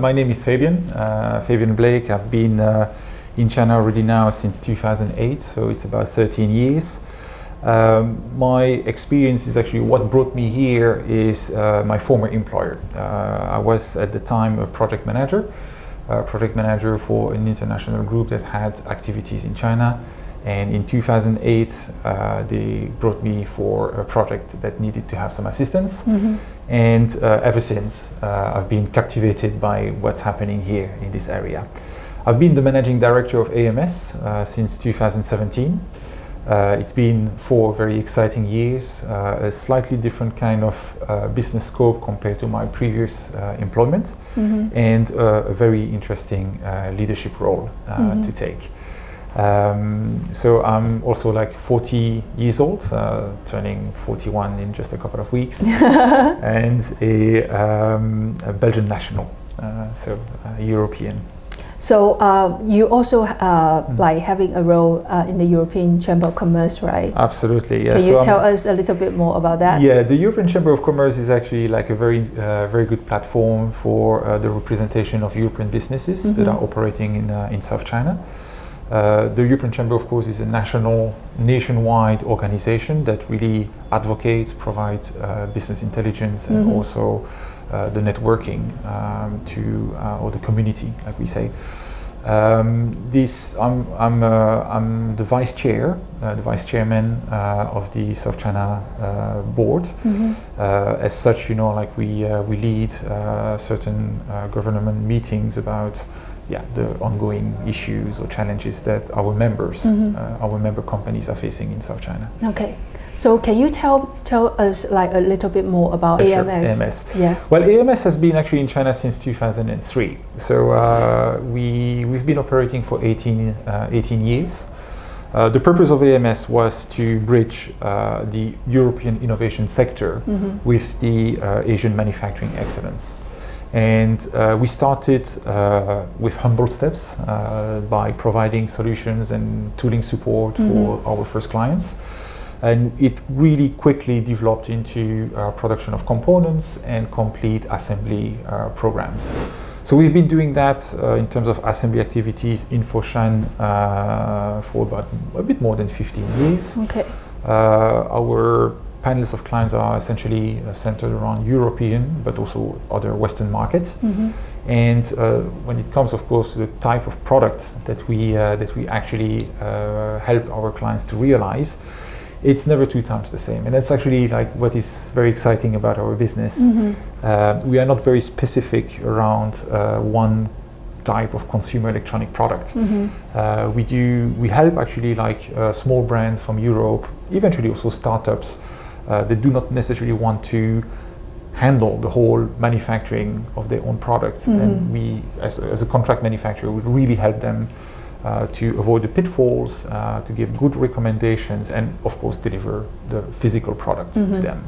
My name is Fabian Blake. I've been in China already now since 2008, so it's about 13 years. My experience is actually what brought me here is my former employer. I was at the time a project manager for an international group that had activities in China. And in 2008, they brought me for a project that needed to have some assistance. Mm-hmm. And ever since, I've been captivated by what's happening here in this area. I've been the managing director of AMS since 2017. It's been 4 very exciting years, a slightly different kind of business scope compared to my previous employment, mm-hmm. and a very interesting leadership role mm-hmm. to take. So I'm also like 40 years old, turning 41 in just a couple of weeks, and a Belgian national, so European. So you also like having a role in the European Chamber of Commerce, right? Absolutely, yeah. Can you tell us a little bit more about that? Yeah, the European Chamber of Commerce is actually like a very good platform for the representation of European businesses mm-hmm. that are operating in South China. The European Chamber, of course, is a nationwide organization that really advocates, provides business intelligence and mm-hmm. also the networking or the community, like we say. I'm the vice chairman of the South China board. Mm-hmm. As such, like we lead certain government meetings about the ongoing issues or challenges that our members, mm-hmm. Our member companies are facing in South China. Okay. So can you tell us like a little bit more about AMS? Sure. AMS. Yeah. Well, AMS has been actually in China since 2003. So we've been operating for 18 years. The purpose of AMS was to bridge the European innovation sector mm-hmm. with the Asian manufacturing excellence. And we started with humble steps by providing solutions and tooling support mm-hmm. for our first clients. And it really quickly developed into production of components and complete assembly programs. So we've been doing that in terms of assembly activities in Foshan for about a bit more than 15 years. Okay. Our panels of clients are essentially centered around European, but also other Western markets. Mm-hmm. And when it comes, of course, to the type of product that we actually help our clients to realize, it's never 2 times the same. And that's actually like what is very exciting about our business. Mm-hmm. We are not very specific around one type of consumer electronic product. Mm-hmm. We help actually like small brands from Europe, eventually also startups that do not necessarily want to handle the whole manufacturing of their own product. Mm-hmm. And we, as a contract manufacturer, would really help them to avoid the pitfalls, to give good recommendations, and of course deliver the physical product mm-hmm. to them.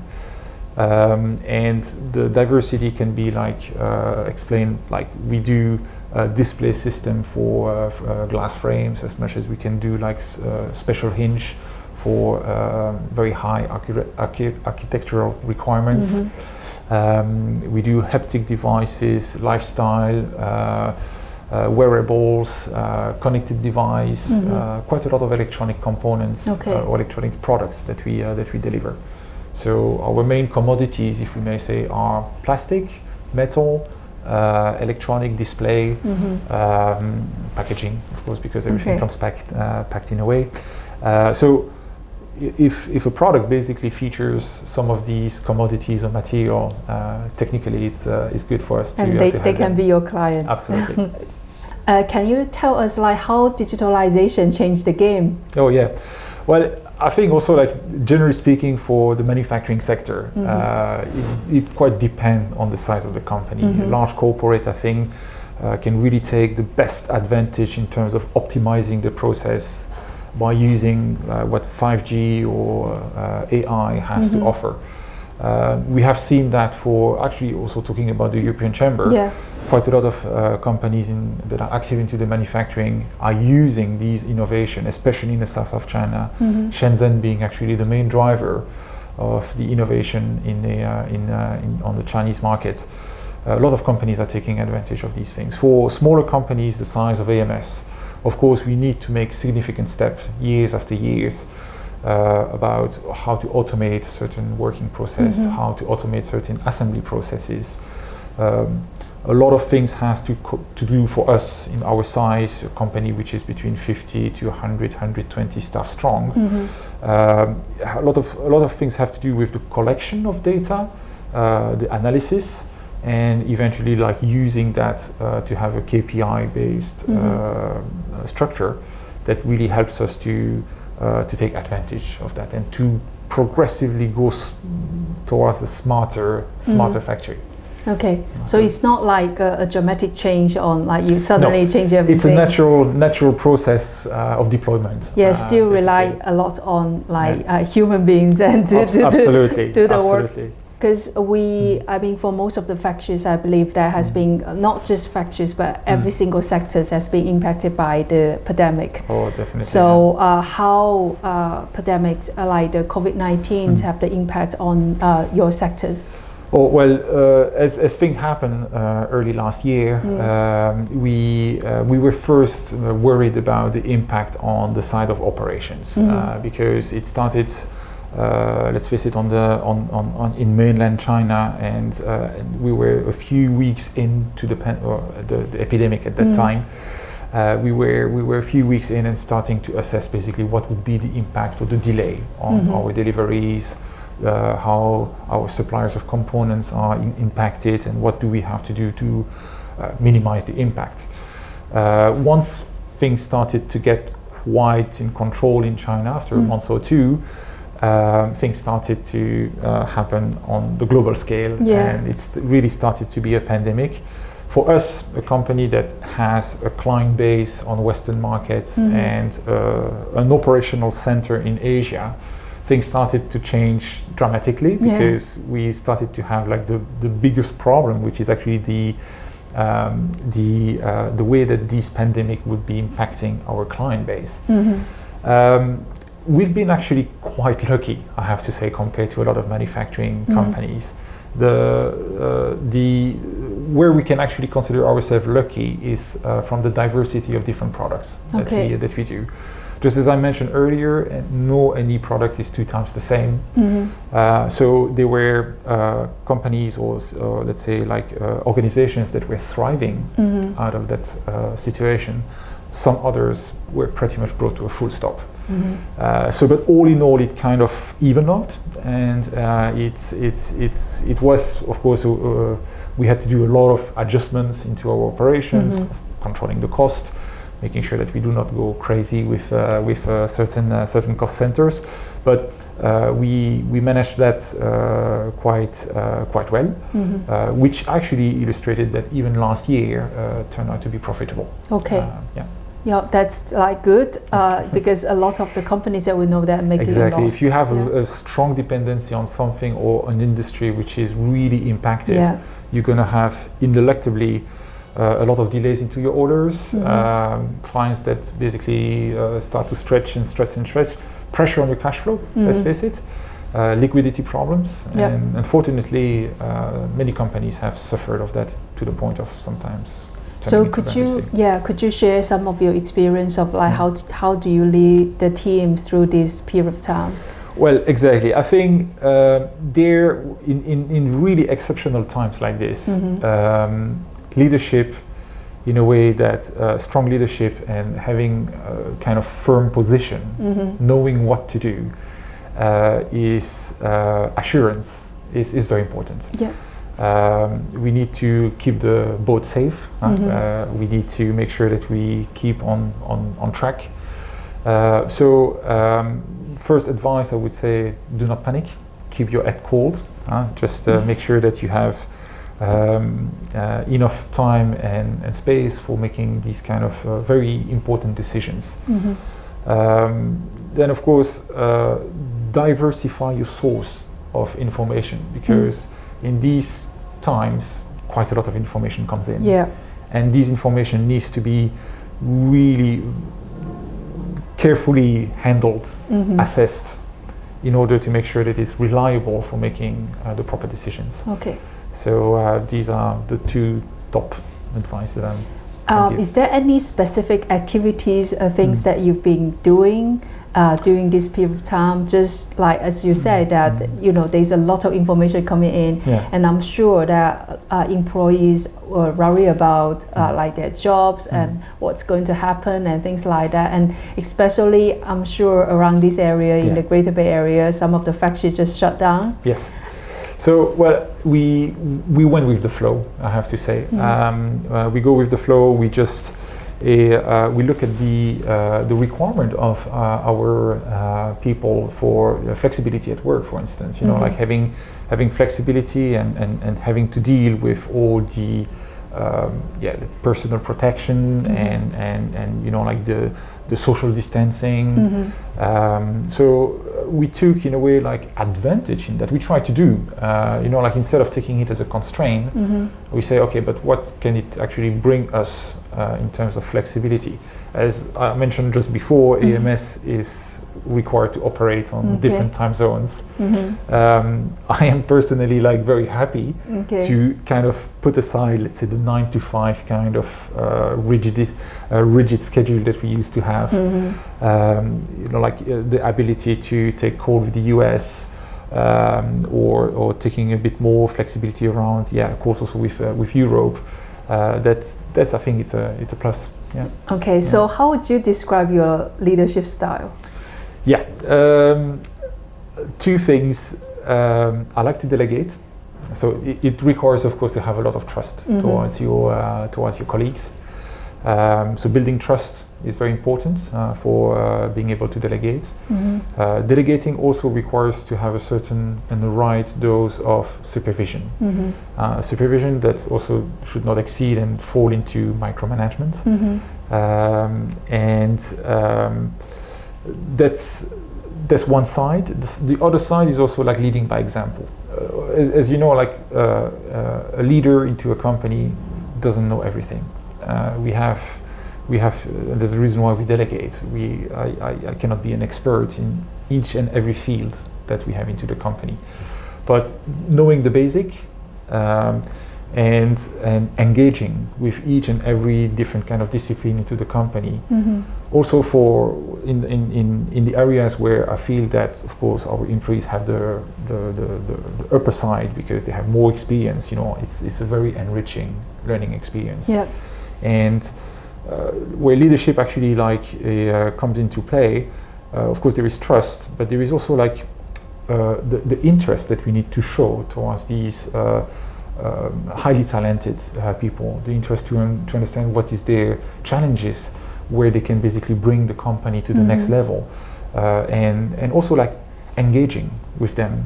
And the diversity can be like explained, like we do a display system for glass frames as much as we can do like special hinge for very high architectural requirements. Mm-hmm. We do haptic devices, lifestyle, wearables, connected device, mm-hmm. Quite a lot of electronic components, okay. Or electronic products that we deliver. So our main commodities, if we may say, are plastic, metal, electronic display, mm-hmm. Packaging, of course, because everything okay. comes packed in a way. So if a product basically features some of these commodities or material, technically it's good for us and they can them. Be your clients. Absolutely. Can you tell us like how digitalization changed the game? Oh yeah, well I think also like generally speaking for the manufacturing sector, mm-hmm. it quite depends on the size of the company. Mm-hmm. A large corporate I think can really take the best advantage in terms of optimizing the process by using what 5G or AI has mm-hmm. to offer. We have seen that for actually also talking about the European Chamber, yeah. Quite a lot of companies that are active into the manufacturing are using these innovations, especially in the south of China, mm-hmm. Shenzhen being actually the main driver of the innovation on the Chinese market. a lot of companies are taking advantage of these things. For smaller companies the size of AMS, of course, we need to make significant steps years after years about how to automate certain working process, how to automate certain assembly processes. A lot of things has to do for us in our size, a company which is between 50 to 100, 120 staff strong. A lot of things have to do with the collection of data, the analysis, and eventually like using that to have a KPI based structure that really helps us to take advantage of that and to progressively go towards a smarter factory. Okay, so it's not like a dramatic change on like you suddenly change everything. It's a natural process of deployment. Yeah, still rely a lot on like human beings and do the work. Because I mean, for most of the factories, I believe there has been not just factories, but every single sector has been impacted by the pandemic. Oh, definitely. So how pandemic, like the COVID-19, have the impact on your sectors? Oh, well, as things happened early last year, we were first worried about the impact on the side of operations because it started. Let's face it, in mainland China, and we were a few weeks into the epidemic at that time. We were a few weeks in and starting to assess basically what would be the impact or the delay on our deliveries, how our suppliers of components are impacted, and what do we have to do to minimize the impact. Once things started to get quite in control in China after a month or two, things started to happen on the global scale, and it's really started to be a pandemic. For us, a company that has a client base on Western markets and an operational center in Asia, things started to change dramatically because we started to have like the biggest problem, which is actually the way that this pandemic would be impacting our client base. We've been actually quite lucky, I have to say, compared to a lot of manufacturing companies. Where we can actually consider ourselves lucky is from the diversity of different products that we do. Just as I mentioned earlier, any product is 2 times the same. So there were companies or let's say like organizations that were thriving out of that situation. Some others were pretty much brought to a full stop. But all in all, it kind of evened out, and it was, of course, we had to do a lot of adjustments into our operations, controlling the cost, making sure that we do not go crazy with certain cost centers. But we managed that quite well, which actually illustrated that even last year turned out to be profitable. Okay. Yeah, that's like good because a lot of the companies that we know that are making exactly. loss. If you have a strong dependency on something or an industry which is really impacted, you're going to have ineluctably a lot of delays into your orders, clients that basically start to stretch, pressure on your cash flow, let's face it, liquidity problems, and unfortunately many companies have suffered of that to the point of sometimes. So could you share some of your experience of like how do you lead the team through this period of time? Well, exactly. I think there in really exceptional times like this, leadership, in a way that strong leadership and having a kind of firm position, knowing what to do, is assurance is very important. We need to keep the boat safe. We need to make sure that we keep on track. First advice, I would say, do not panic. Keep your head cold. Just make sure that you have enough time and space for making these kind of very important decisions. Then, of course, diversify your source of information, because in these times quite a lot of information comes in, and this information needs to be really carefully handled, assessed, in order to make sure that it's reliable for making the proper decisions. So these are the two top advice that I'm. Is there any specific activities or things that you've been doing during this period of time? Just like as you said that there's a lot of information coming in, and I'm sure that employees will worry about like their jobs and what's going to happen and things like that. And especially, I'm sure around this area in the Greater Bay Area, some of the factories just shut down. Yes. So, well, we went with the flow, I have to say. We go with the flow. We just we look at the requirement of our people for flexibility at work, for instance. Like having flexibility and having to deal with all the personal protection and like the social distancing. So we took in a way like advantage in that. We try to do like instead of taking it as a constraint, we say, okay, but what can it actually bring us in terms of flexibility? As I mentioned just before, AMS is required to operate on different time zones. I am personally like very happy to kind of put aside, let's say, the 9 to 5 kind of rigid schedule that we used to have. Like the ability to take call with the US, or taking a bit more flexibility around, of course, also with Europe. That's I think it's a plus. Yeah. Okay, so how would you describe your leadership style? Yeah, two things. I like to delegate, so it requires, of course, to have a lot of trust towards your colleagues. So building trust is very important for being able to delegate. Delegating also requires to have a certain and the right dose of supervision. Supervision that also should not exceed and fall into micromanagement. That's one side. The other side is also like leading by example. As you know, like a leader into a company doesn't know everything. We have. There's a reason why we delegate. I cannot be an expert in each and every field that we have into the company, but knowing the basic and engaging with each and every different kind of discipline into the company. Also for in the areas where I feel that, of course, our employees have the upper side because they have more experience. It's a very enriching learning experience. And where leadership actually comes into play, of course there is trust, but there is also like the interest that we need to show towards these highly talented people, the interest to understand what is their challenges, where they can basically bring the company to the next level, and also like engaging with them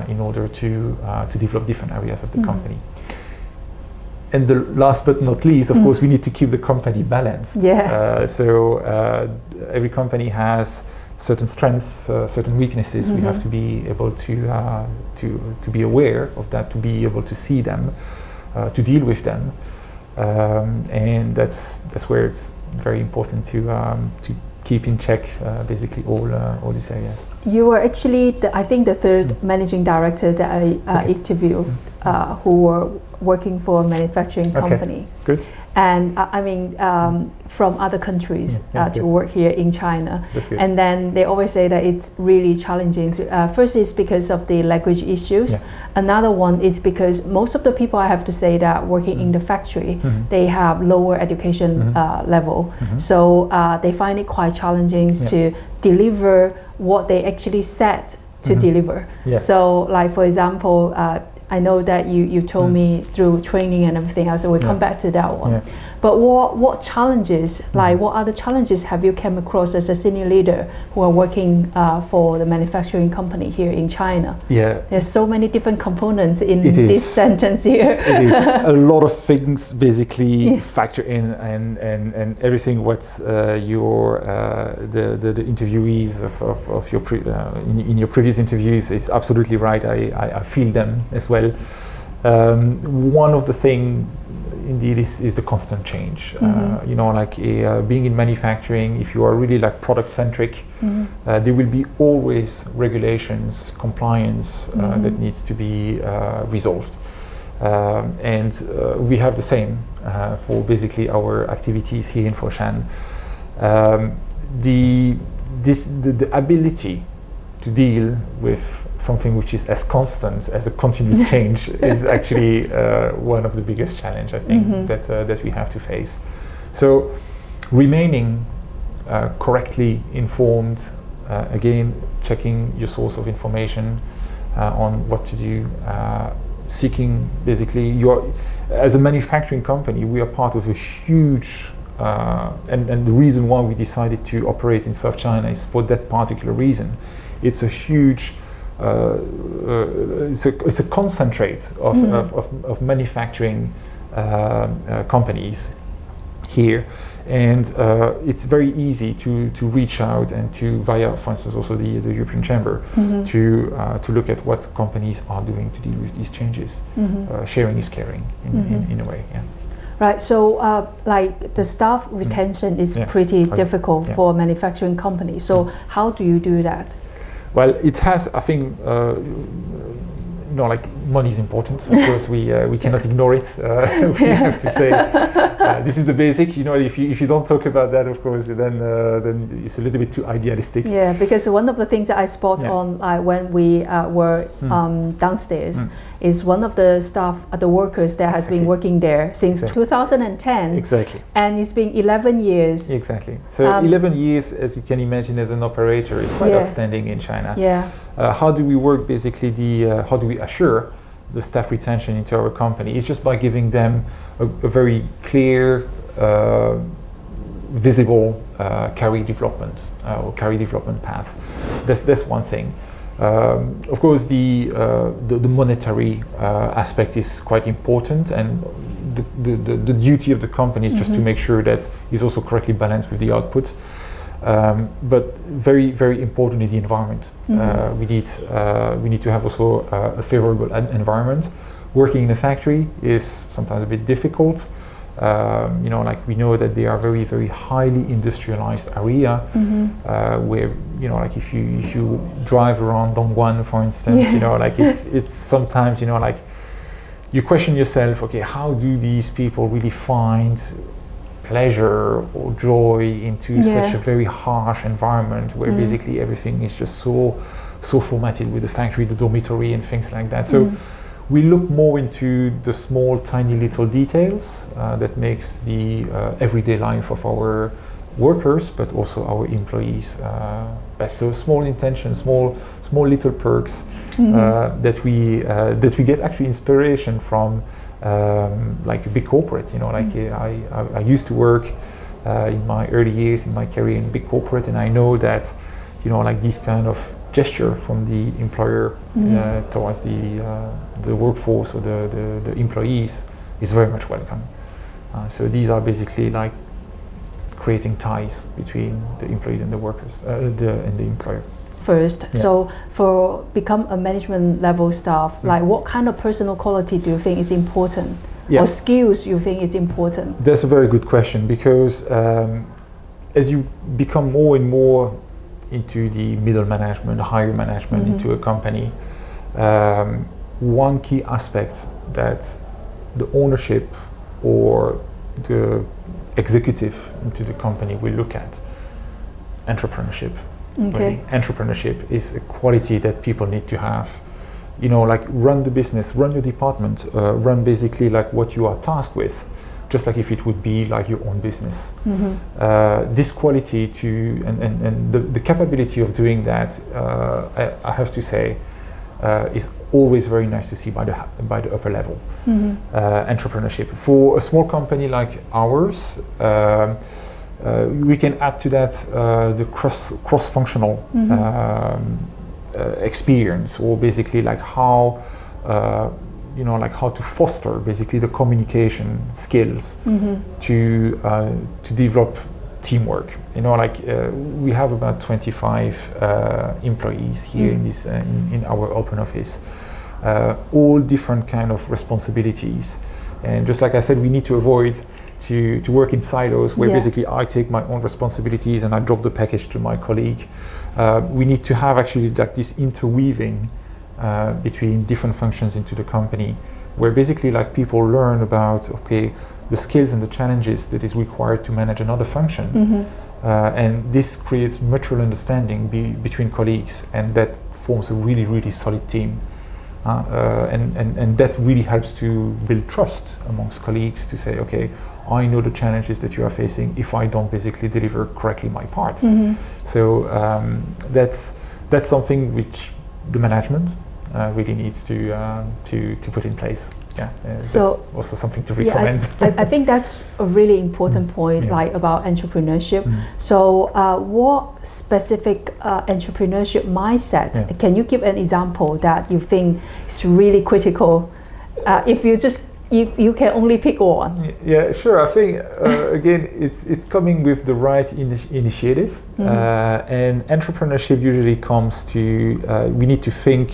in order to develop different areas of the company. And the last but not least, of course, we need to keep the company balanced. So every company has certain strengths, certain weaknesses. We have to be able to be aware of that, to be able to see them, to deal with them, and that's where it's very important to keep in check basically all these areas. You were actually, I think, the third managing director that I interviewed who were working for a manufacturing company. Good. And I mean, from other countries to work here in China. And then they always say that it's really challenging. First is because of the language issues. Another one is because most of the people, I have to say, that working in the factory, they have lower education level. So they find it quite challenging to deliver what they actually set to deliver. So like, for example, I know that you told me through training and everything else, so we'll come back to that one. But what challenges, like what other challenges have you come across as a senior leader who are working for the manufacturing company here in China? There's so many different components in this sentence here. It is a lot of things basically factor in, and everything what your the interviewees of your in your previous interviews is absolutely right. I feel them as well. One of the things indeed is the constant change. Being in manufacturing, if you are really like product centric, there will be always regulations, compliance that needs to be resolved. And we have the same for basically our activities here in Foshan. The ability to deal with something which is as constant as a continuous change is actually one of the biggest challenge, I think, that we have to face. So remaining correctly informed, again, checking your source of information on what to do, seeking basically as a manufacturing company, we are part of a huge and the reason why we decided to operate in South China is for that particular reason. It's a huge it's a concentrate of manufacturing companies here, and it's very easy to reach out and to via, for instance, also the European Chamber to look at what companies are doing to deal with these changes. Sharing is caring in a way. Yeah. Right. So, like the staff retention is pretty difficult for a manufacturing company. So, how do you do that? Well, it has, I think, like money is important. Of course, we cannot ignore it. We have to say this is the basic. If you don't talk about that, of course, then it's a little bit too idealistic. Yeah, because one of the things that I spot on when we were downstairs is one of the staff, the workers that has been working there since 2010. Exactly. And it's been 11 years. Exactly. So 11 years, as you can imagine, as an operator is quite outstanding in China. Yeah. How do we work basically how do we assure the staff retention into our company? It's just by giving them a very clear, visible career development or career development path. That's one thing. Of course, the monetary aspect is quite important, and the duty of the company is just to make sure that it's also correctly balanced with the output. But very, very important in the environment. We need to have also a favorable environment. Working in a factory is sometimes a bit difficult. Like we know that they are very, very highly industrialized area where, like if you drive around Dongguan, for instance, like it's sometimes, like you question yourself, okay, how do these people really find pleasure or joy into such a very harsh environment where basically everything is just so formatted with the factory, the dormitory and things like that. So we look more into the small, tiny little details that makes the everyday life of our workers, but also our employees best. So small intentions, small little perks that we get actually inspiration from. Like a big corporate, like I used to work in my early years in my career in big corporate, and I know that, like this kind of gesture from the employer towards the workforce or the employees is very much welcome. So these are basically like creating ties between the employees and the workers, and the employer. First, so for become a management level staff, like what kind of personal quality do you think is important, or skills you think is important? That's a very good question, because as you become more and more into the middle management, higher management into a company, one key aspect that the ownership or the executive into the company will look at, entrepreneurship. Really. Entrepreneurship is a quality that people need to have. Like run the business, run your department, run basically like what you are tasked with, just like if it would be like your own business. This quality and the capability of doing that, I have to say, is always very nice to see by the upper level. Entrepreneurship for a small company like ours. We can add to that the cross-functional experience, or basically like how like how to foster basically the communication skills to develop teamwork. Like we have about 25 employees here in this in our open office, all different kind of responsibilities, and just like I said, we need to avoid to work in silos where basically I take my own responsibilities and I drop the package to my colleague. We need to have actually like this interweaving between different functions into the company where basically like people learn about the skills and the challenges that is required to manage another function, and this creates mutual understanding between colleagues, and that forms a really, really solid team. And that really helps to build trust amongst colleagues to say, okay, I know the challenges that you are facing if I don't basically deliver correctly my part. So that's something which the management really needs to put in place. Yeah, so that's also something to recommend. Yeah, I think that's a really important point, like about entrepreneurship. So what specific entrepreneurship mindset, can you give an example that you think is really critical if you can only pick one? Yeah, sure. I think again, it's coming with the right initiative, and entrepreneurship usually comes to we need to think,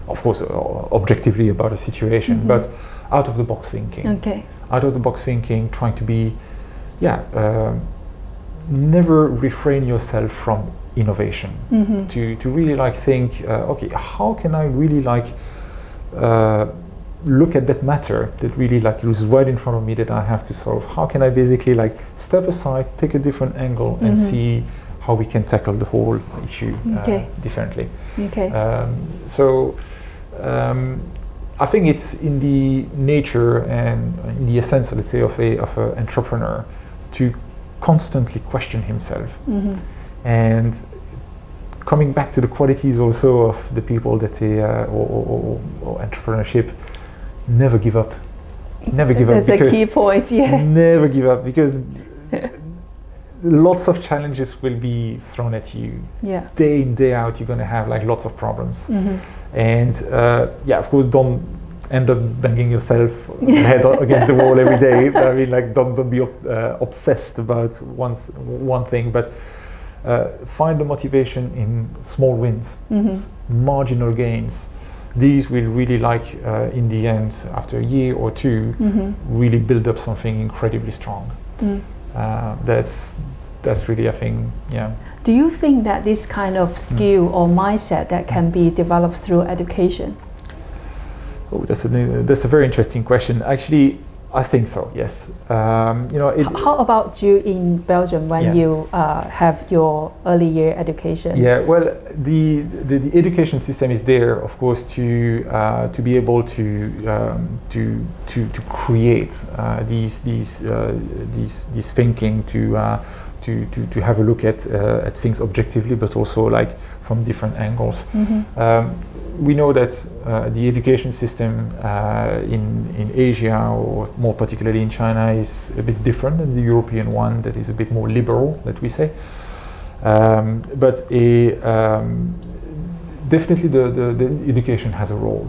of course, objectively about a situation, but out of the box thinking. Out of the box thinking, trying to be, never refrain yourself from innovation. To really like think, okay, how can I really like look at that matter that really like is right in front of me that I have to solve? How can I basically like step aside, take a different angle, and see how we can tackle the whole issue differently? I think it's in the nature and in the essence, let's say, of an entrepreneur to constantly question himself. And coming back to the qualities also of the people that or entrepreneurship, never give up. Never give up. That's a key point, Never give up, because lots of challenges will be thrown at you. Day in, day out, you're going to have like lots of problems. And of course, don't end up banging yourself head against the wall every day. I mean, like, don't be obsessed about one thing, but find the motivation in small wins, marginal gains. These will really like, in the end, after a year or two, really build up something incredibly strong. That's really, I think, Do you think that this kind of skill or mindset that can be developed through education? Oh, that's a very interesting question. Actually, I think so. Yes. How about you in Belgium when you have your early year education? Yeah. Well, the education system is there, of course, to be able to create these thinking, to have a look at things objectively, but also like from different angles. We know that the education system in Asia, or more particularly in China, is a bit different than the European one, that is a bit more liberal, let we say. But definitely the education has a role.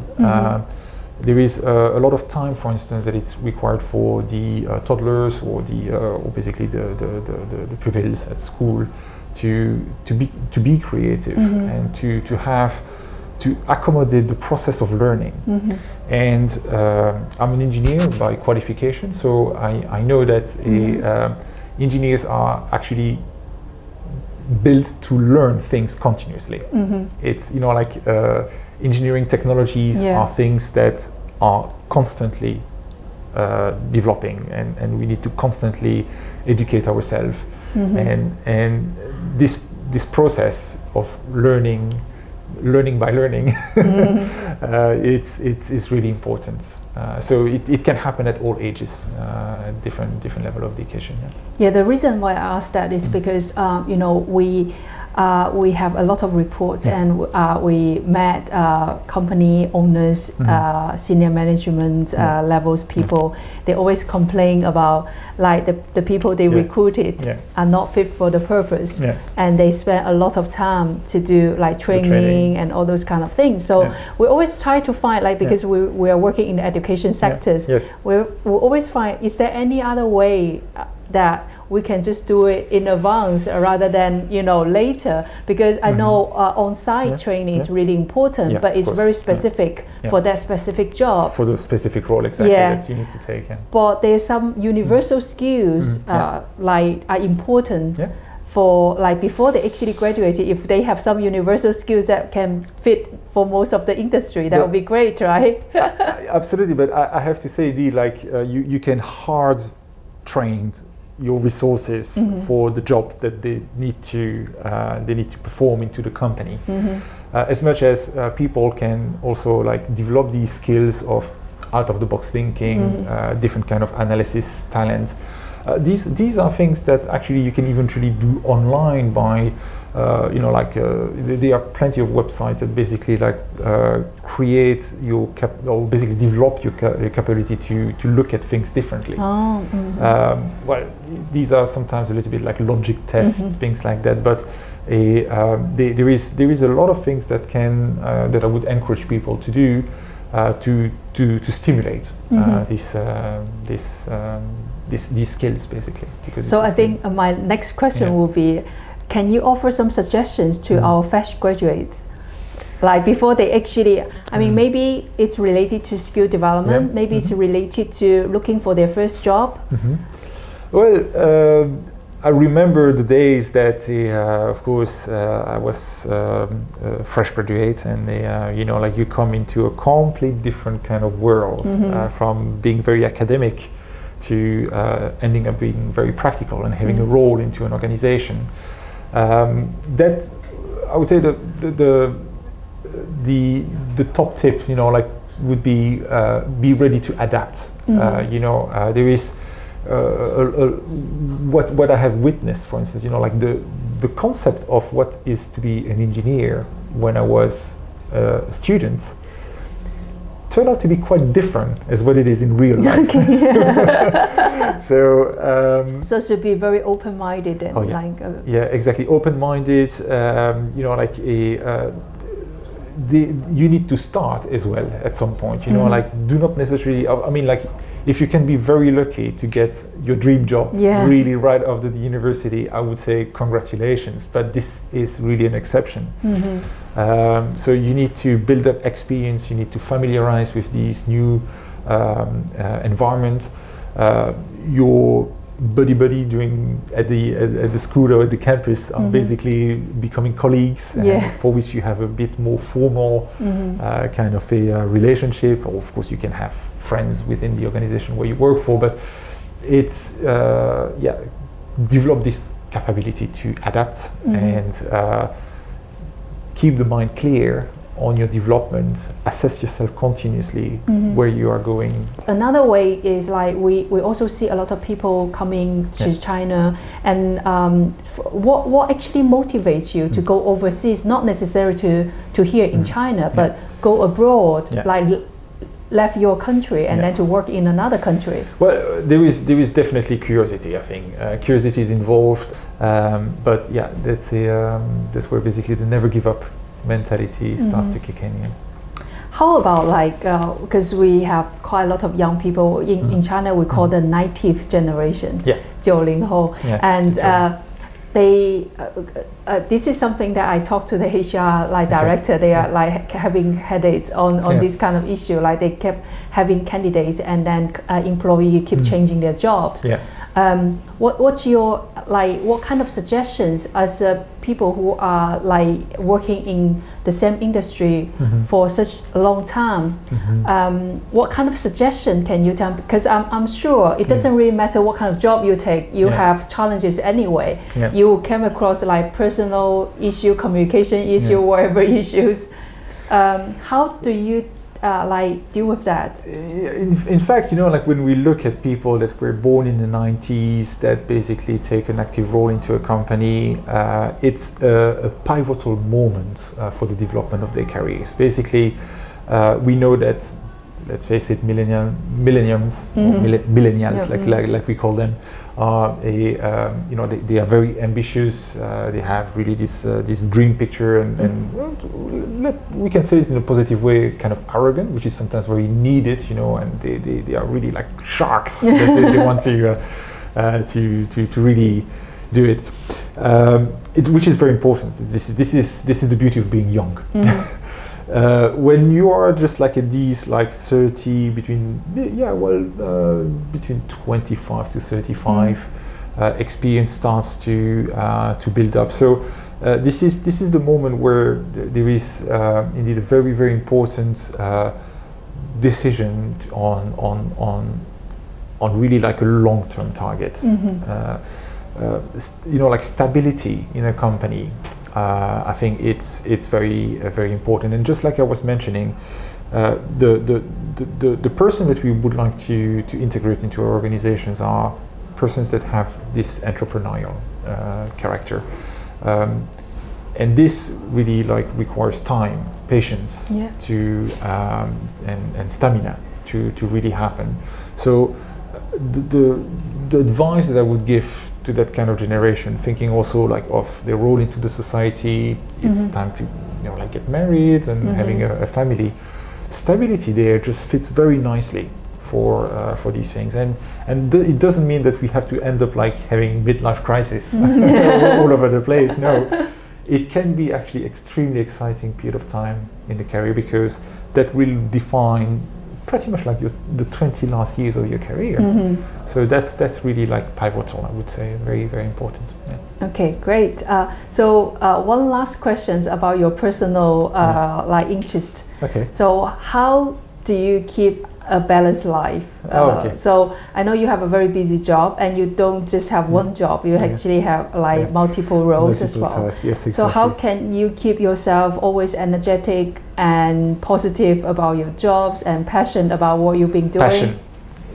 There is a lot of time, for instance, that it's required for the toddlers or basically the pupils at school to be creative and to accommodate the process of learning. And I'm an engineer by qualification, so I know that engineers are actually built to learn things continuously. It's engineering technologies are things that are constantly developing, and we need to constantly educate ourselves. And this process of learning by learning, it's really important. So it can happen at all ages, different level of education. The reason why I asked that is because we have a lot of reports, and we met company owners, senior management levels people. They always complain about like the people they recruited are not fit for the purpose, and they spend a lot of time to do like training and all those kind of things. So we always try to find, like, because we are working in the education sectors, we always find, is there any other way that we can just do it in advance rather than later, because I know on-site training is really important, but it's very specific for that specific job, for the specific role that you need to take. But there's some universal skills like are important for like before they actually graduated, if they have some universal skills that can fit for most of the industry, that would be great, right? Absolutely, but I have to say, Dee, like you can hard train your resources for the job that they need to perform into the company. As much as people can also like develop these skills of out of the box thinking, different kind of analysis talent. These are things that actually you can eventually do online by, there are plenty of websites that basically like create your or basically develop your capability to look at things differently. Well, these are sometimes a little bit like logic tests, things like that, but there is a lot of things that can that I would encourage people to do to stimulate these skills basically. Because so I think my next question will be, can you offer some suggestions to our fresh graduates, like before they actually, I mean, maybe it's related to skill development, maybe it's related to looking for their first job? Well, I remember the days that, of course, I was a fresh graduate, and like you come into a complete different kind of world, from being very academic to ending up being very practical and having a role into an organization. That I would say the top tip, like, would be ready to adapt. There is. What I have witnessed, for instance, like the concept of what is to be an engineer when I was a student turned out to be quite different as what it is in real life. So should be very open-minded and yeah, exactly, open-minded. You need to start as well at some point. Like, do not necessarily. I mean, like, if you can be very lucky to get your dream job really right after the university, I would say congratulations. But this is really an exception. So you need to build up experience. You need to familiarize with these new environment. Your buddy doing at the school or at the campus are basically becoming colleagues, for which you have a bit more formal kind of a relationship. Or of course you can have friends within the organization where you work for, but it's develop this capability to adapt and keep the mind clear on your development, assess yourself continuously where you are going. Another way is like we also see a lot of people coming to China, and what actually motivates you to go overseas, not necessarily to here in China, but go abroad, like left your country and then to work in another country? Well, there is definitely curiosity. I think curiosity is involved, but yeah, that's where basically the never give up mentality starts to kick in. How about like, because we have quite a lot of young people in China, we call the 90th generation, 90后, and they this is something that I talked to the HR director. They are like having headaches on this kind of issue. Like they kept having candidates, and then employee keep changing their jobs. What's your what kind of suggestions as people who are like working in the same industry for such a long time? What kind of suggestion can you tell? Because I'm sure it doesn't really matter what kind of job you take. You have challenges anyway. You came across like personal issue, communication issue, whatever issues. How do you deal with that? In fact, like when we look at people that were born in the 90s that basically take an active role into a company, it's a pivotal moment for the development of their careers. Basically, we know that, let's face it, millennials, like we call them, they are very ambitious. They have really this dream picture, and we can say it in a positive way, kind of arrogant, which is sometimes very needed, and they are really like sharks. they want to really do it, which is very important. This is the beauty of being young. When you are just like at these like 30 between 25 to 35, experience starts to build up. So this is the moment where there is indeed a very, very important decision on really like a long-term target. Like stability in a company. I think it's very very important. And just like I was mentioning, the person that we would like to integrate into our organizations are persons that have this entrepreneurial character. And this really like requires time, patience, to and stamina to really happen. So the advice that I would give to that kind of generation, thinking also like of their role into the society, it's time to like get married and having a family. Stability there just fits very nicely for these things, and it doesn't mean that we have to end up like having midlife crisis all over the place. No, it can be actually extremely exciting period of time in the career, because that will define pretty much like the 20 last years of your career. So that's really like pivotal, I would say, very very important. Yeah. Okay, great. So one last question about your personal like interest. Okay. So how do you keep a balanced life? Okay. So I know you have a very busy job, and you don't just have one job, you actually have like multiple roles as well. Yes, exactly. So how can you keep yourself always energetic and positive about your jobs and passionate about what you've been doing? Passion.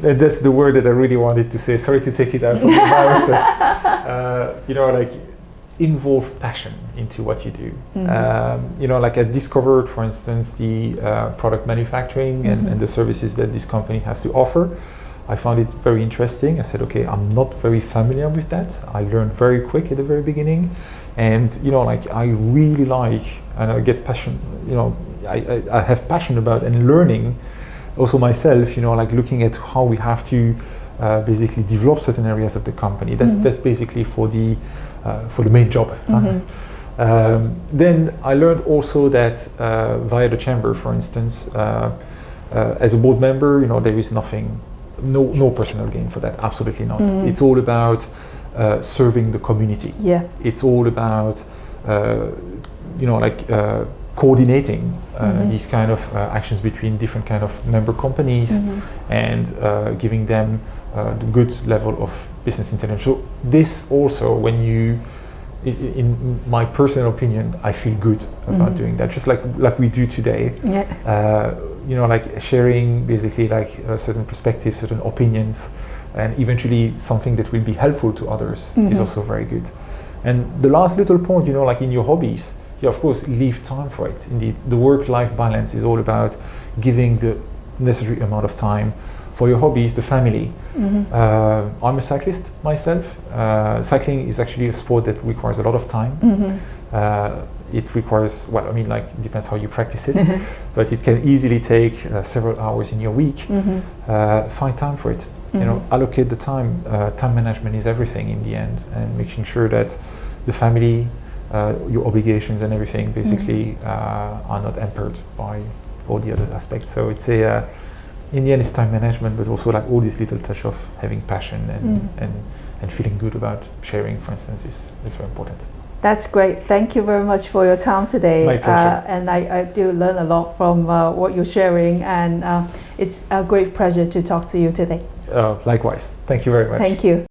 That's the word that I really wanted to say. Sorry to take it out from the mouth, but like involve passion into what you do. Like I discovered, for instance, the product manufacturing and the services that this company has to offer. I found it very interesting. I said, okay, I'm not very familiar with that. I learned very quick at the very beginning, and like I really like, and I get passion. I have passion about and learning also myself. Like looking at how we have to basically develop certain areas of the company. That's basically for the main job. Then I learned also that via the chamber, for instance, as a board member, there is nothing, no personal gain for that. Absolutely not. It's all about serving the community. Yeah. It's all about coordinating these kind of actions between different kind of member companies and giving them the good level of business intelligence. So this also, when you, in my personal opinion, I feel good about doing that, just like we do today. Yeah. Like sharing basically like certain perspectives, certain opinions, and eventually something that will be helpful to others is also very good. And the last little point, like in your hobbies, you of course leave time for it. Indeed, the work-life balance is all about giving the necessary amount of time for your hobbies, the family. I'm a cyclist myself. Cycling is actually a sport that requires a lot of time. It requires, it depends how you practice it, but it can easily take several hours in your week. Find time for it. Allocate the time. Time management is everything in the end, and making sure that the family, your obligations and everything basically are not hampered by all the other aspects. So it's in the end, it's time management, but also like all this little touch of having passion and feeling good about sharing, for instance, is very important. That's great. Thank you very much for your time today. My pleasure. And I do learn a lot from what you're sharing, and it's a great pleasure to talk to you today. Likewise. Thank you very much. Thank you.